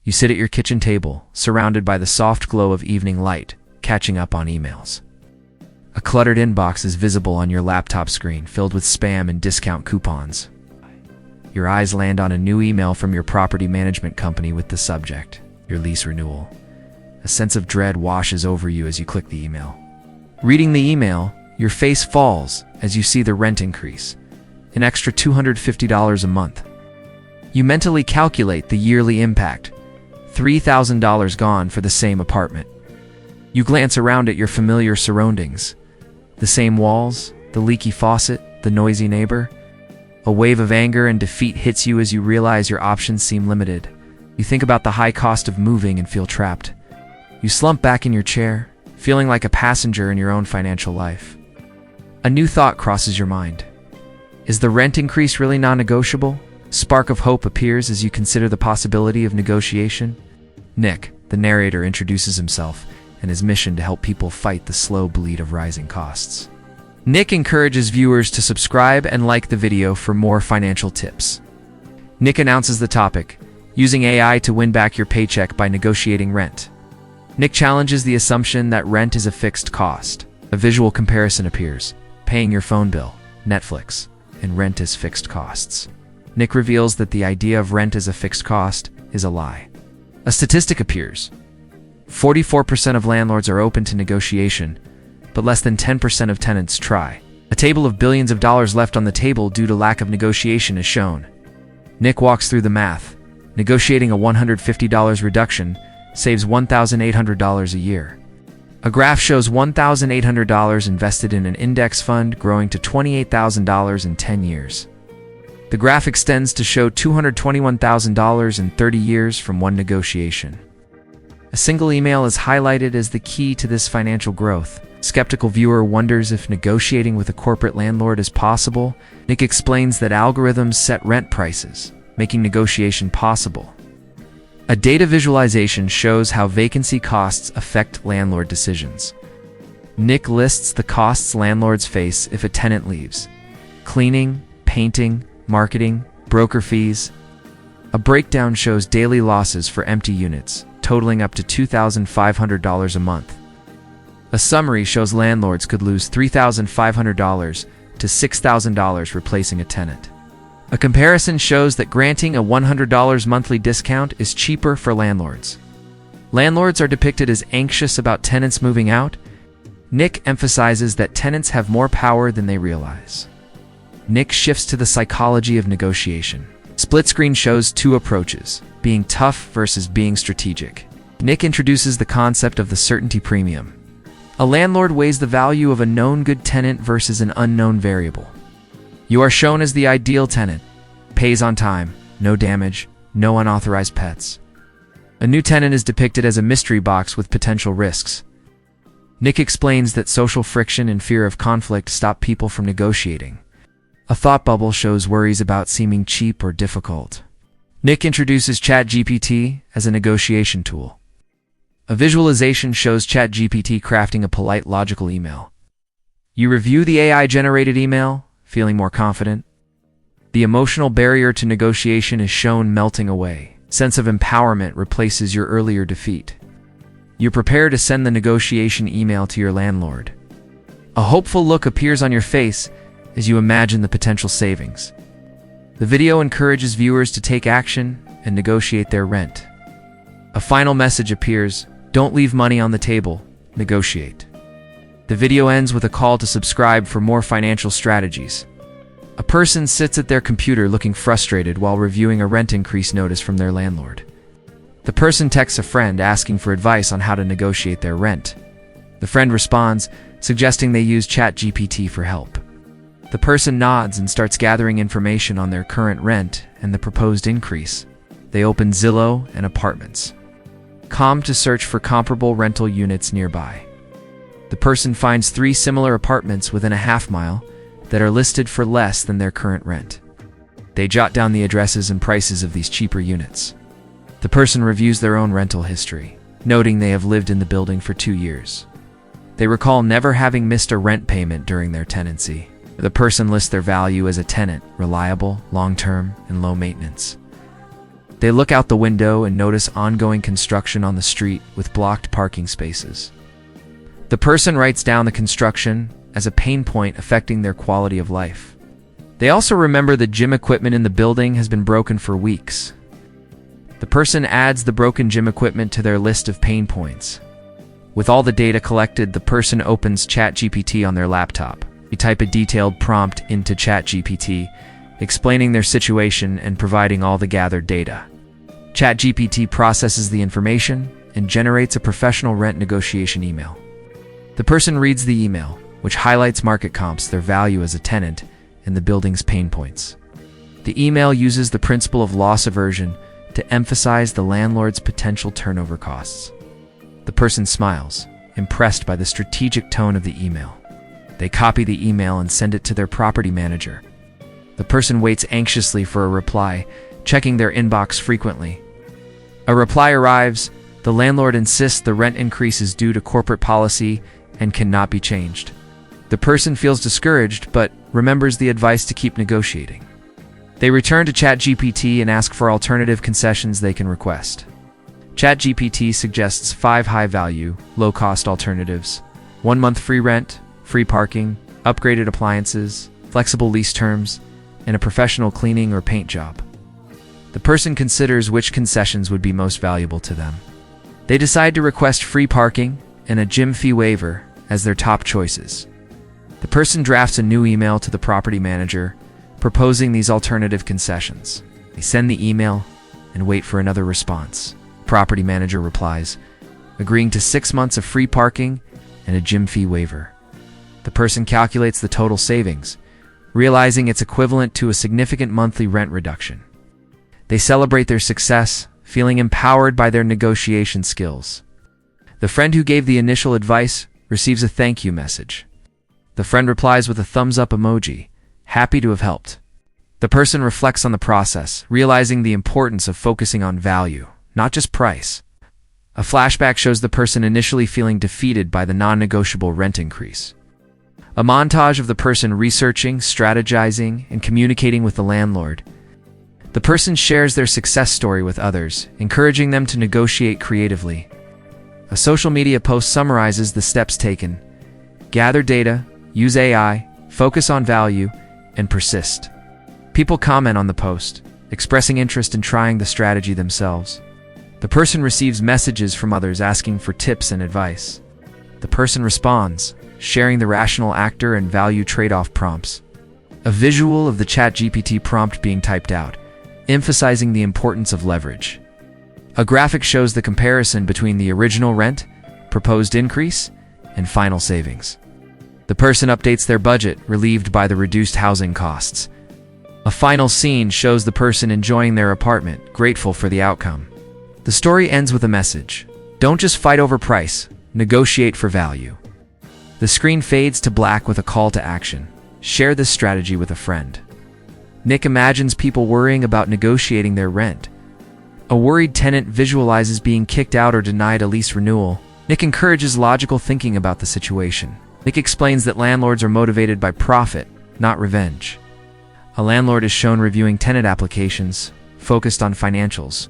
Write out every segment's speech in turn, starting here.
You sit at your kitchen table, surrounded by the soft glow of evening light, catching up on emails. A cluttered inbox is visible on your laptop screen, filled with spam and discount coupons. Your eyes land on a new email from your property management company with the subject, your lease renewal. A sense of dread washes over you as you click the email. Reading the email, your face falls as you see the rent increase, an extra $250 a month. You mentally calculate the yearly impact, $3,000 gone for the same apartment. You glance around at your familiar surroundings, the same walls, the leaky faucet, the noisy neighbor. A wave of anger and defeat hits you as you realize your options seem limited. You think about the high cost of moving and feel trapped. You slump back in your chair, feeling like a passenger in your own financial life. A new thought crosses your mind. Is the rent increase really non-negotiable? Spark of hope appears as you consider the possibility of negotiation. Nick, the narrator, introduces himself and his mission to help people fight the slow bleed of rising costs. Nick encourages viewers to subscribe and like the video for more financial tips. Nick announces the topic, using AI to win back your paycheck by negotiating rent. Nick challenges the assumption that rent is a fixed cost. A visual comparison appears, paying your phone bill, Netflix, and rent as fixed costs. Nick reveals that the idea of rent as a fixed cost is a lie. A statistic appears. 44% of landlords are open to negotiation, but less than 10% of tenants try. A table of billions of dollars left on the table due to lack of negotiation is shown. Nick walks through the math. Negotiating a $150 reduction saves $1,800 a year. A graph shows $1,800 invested in an index fund growing to $28,000 in 10 years. The graph extends to show $221,000 in 30 years from one negotiation. A single email is highlighted as the key to this financial growth. Skeptical viewer wonders if negotiating with a corporate landlord is possible. Nick explains that algorithms set rent prices, making negotiation possible. A data visualization shows how vacancy costs affect landlord decisions. Nick lists the costs landlords face if a tenant leaves: cleaning, painting, marketing, broker fees. A breakdown shows daily losses for empty units, totaling up to $2,500 a month. A summary shows landlords could lose $3,500 to $6,000 replacing a tenant. A comparison shows that granting a $100 monthly discount is cheaper for landlords. Landlords are depicted as anxious about tenants moving out. Nick emphasizes that tenants have more power than they realize. Nick shifts to the psychology of negotiation. Split screen shows two approaches, being tough versus being strategic. Nick introduces the concept of the certainty premium. A landlord weighs the value of a known good tenant versus an unknown variable. You are shown as the ideal tenant, pays on time, no damage, no unauthorized pets. A new tenant is depicted as a mystery box with potential risks. Nick explains that social friction and fear of conflict stop people from negotiating. A thought bubble shows worries about seeming cheap or difficult. Nick introduces ChatGPT as a negotiation tool. A visualization shows ChatGPT crafting a polite, logical email. You review the AI-generated email, feeling more confident. The emotional barrier to negotiation is shown melting away. Sense of empowerment replaces your earlier defeat. You prepare to send the negotiation email to your landlord. A hopeful look appears on your face as you imagine the potential savings. The video encourages viewers to take action and negotiate their rent. A final message appears: don't leave money on the table, negotiate. The video ends with a call to subscribe for more financial strategies. A person sits at their computer looking frustrated while reviewing a rent increase notice from their landlord. The person texts a friend asking for advice on how to negotiate their rent. The friend responds, suggesting they use ChatGPT for help. The person nods and starts gathering information on their current rent and the proposed increase. They open Zillow and Apartments. To search for comparable rental units nearby. The person finds 3 similar apartments within a half-mile that are listed for less than their current rent. They jot down the addresses and prices of these cheaper units. The person reviews their own rental history, noting they have lived in the building for 2 years. They recall never having missed a rent payment during their tenancy. The person lists their value as a tenant, reliable, long-term, and low maintenance. They look out the window and notice ongoing construction on the street with blocked parking spaces. The person writes down the construction as a pain point affecting their quality of life. They also remember the gym equipment in the building has been broken for weeks. The person adds the broken gym equipment to their list of pain points. With all the data collected, the person opens ChatGPT on their laptop. You type a detailed prompt into ChatGPT, explaining their situation and providing all the gathered data. ChatGPT processes the information and generates a professional rent negotiation email. The person reads the email, which highlights market comps, their value as a tenant, and the building's pain points. The email uses the principle of loss aversion to emphasize the landlord's potential turnover costs. The person smiles, impressed by the strategic tone of the email. They copy the email and send it to their property manager. The person waits anxiously for a reply, checking their inbox frequently. A reply arrives. The landlord insists the rent increase is due to corporate policy and cannot be changed. The person feels discouraged, but remembers the advice to keep negotiating. They return to ChatGPT and ask for alternative concessions they can request. ChatGPT suggests 5 high-value, low-cost alternatives: 1 month free rent, free parking, upgraded appliances, flexible lease terms, and a professional cleaning or paint job. The person considers which concessions would be most valuable to them. They decide to request free parking and a gym fee waiver as their top choices. The person drafts a new email to the property manager, proposing these alternative concessions. They send the email and wait for another response. Property manager replies, agreeing to 6 months of free parking and a gym fee waiver. The person calculates the total savings, realizing it's equivalent to a significant monthly rent reduction. They celebrate their success, feeling empowered by their negotiation skills. The friend who gave the initial advice receives a thank you message. The friend replies with a thumbs up emoji, happy to have helped. The person reflects on the process, realizing the importance of focusing on value, not just price. A flashback shows the person initially feeling defeated by the non-negotiable rent increase. A montage of the person researching, strategizing, and communicating with the landlord. The person shares their success story with others, encouraging them to negotiate creatively. A social media post summarizes the steps taken: gather data, use AI, focus on value, and persist. People comment on the post, expressing interest in trying the strategy themselves. The person receives messages from others asking for tips and advice. The person responds, sharing the rational actor and value trade-off prompts. A visual of the ChatGPT prompt being typed out, emphasizing the importance of leverage. A graphic shows the comparison between the original rent, proposed increase, and final savings. The person updates their budget, relieved by the reduced housing costs. A final scene shows the person enjoying their apartment, grateful for the outcome. The story ends with a message: don't just fight over price, negotiate for value. The screen fades to black with a call to action: share this strategy with a friend. Nick imagines people worrying about negotiating their rent. A worried tenant visualizes being kicked out or denied a lease renewal. Nick encourages logical thinking about the situation. Nick explains that landlords are motivated by profit, not revenge. A landlord is shown reviewing tenant applications, focused on financials.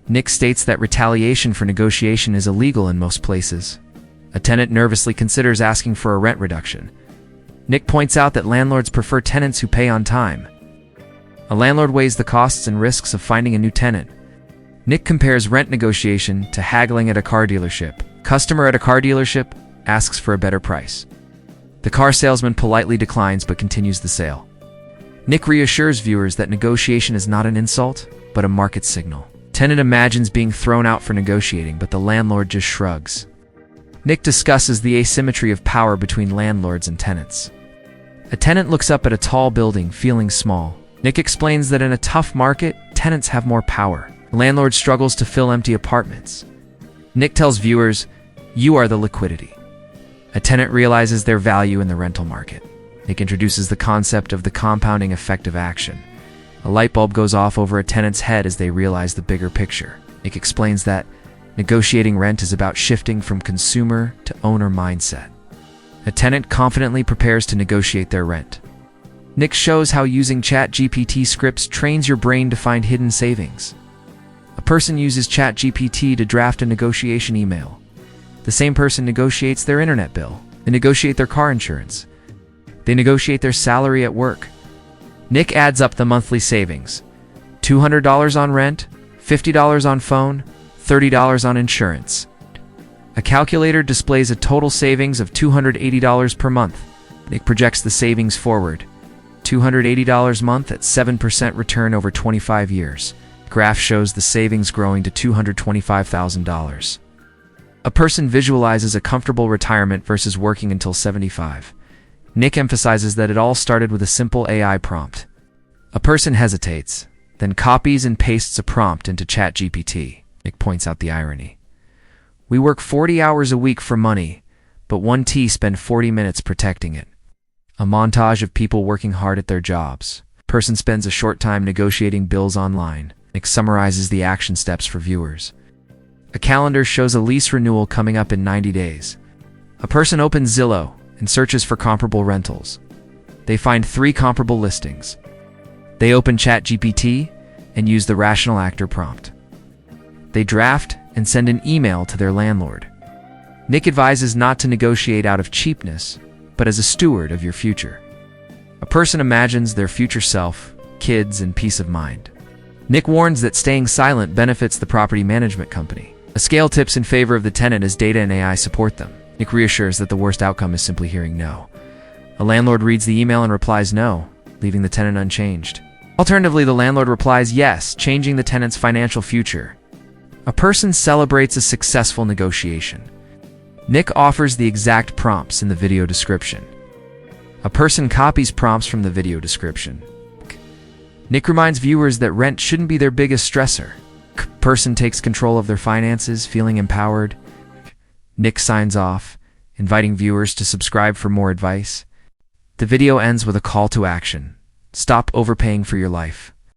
Nick states that retaliation for negotiation is illegal in most places. A tenant nervously considers asking for a rent reduction. Nick points out that landlords prefer tenants who pay on time. A landlord weighs the costs and risks of finding a new tenant. Nick compares rent negotiation to haggling at a car dealership. Customer at a car dealership asks for a better price. The car salesman politely declines but continues the sale. Nick reassures viewers that negotiation is not an insult, but a market signal. Tenant imagines being thrown out for negotiating, but the landlord just shrugs. Nick discusses the asymmetry of power between landlords and tenants. A tenant looks up at a tall building, feeling small. Nick explains that in a tough market, tenants have more power. The landlord struggles to fill empty apartments. Nick tells viewers, "You are the liquidity." A tenant realizes their value in the rental market. Nick introduces the concept of the compounding effect of action. A light bulb goes off over a tenant's head as they realize the bigger picture. Nick explains that negotiating rent is about shifting from consumer to owner mindset. A tenant confidently prepares to negotiate their rent. Nick shows how using ChatGPT scripts trains your brain to find hidden savings. A person uses ChatGPT to draft a negotiation email. The same person negotiates their internet bill. They negotiate their car insurance. They negotiate their salary at work. Nick adds up the monthly savings. $200 on rent, $50 on phone, $30 on insurance. A calculator displays a total savings of $280 per month. Nick projects the savings forward. $280 a month at 7% return over 25 years. Graph shows the savings growing to $225,000. A person visualizes a comfortable retirement versus working until 75. Nick emphasizes that it all started with a simple AI prompt. A person hesitates, then copies and pastes a prompt into ChatGPT. Nick points out the irony. We work 40 hours a week for money, but 1T spend 40 minutes protecting it. A montage of people working hard at their jobs. Person spends a short time negotiating bills online. Nick summarizes the action steps for viewers. A calendar shows a lease renewal coming up in 90 days. A person opens Zillow and searches for comparable rentals. They find 3 comparable listings. They open ChatGPT and use the rational actor prompt. They draft and send an email to their landlord. Nick advises not to negotiate out of cheapness, but as a steward of your future. A person imagines their future self, kids, and peace of mind. Nick warns that staying silent benefits the property management company. A scale tips in favor of the tenant as data and AI support them. Nick reassures that the worst outcome is simply hearing no. A landlord reads the email and replies no, leaving the tenant unchanged. Alternatively, the landlord replies yes, changing the tenant's financial future. A person celebrates a successful negotiation. Nick offers the exact prompts in the video description. A person copies prompts from the video description. Nick reminds viewers that rent shouldn't be their biggest stressor. Person takes control of their finances, feeling empowered. Nick signs off, inviting viewers to subscribe for more advice. The video ends with a call to action. Stop overpaying for your life.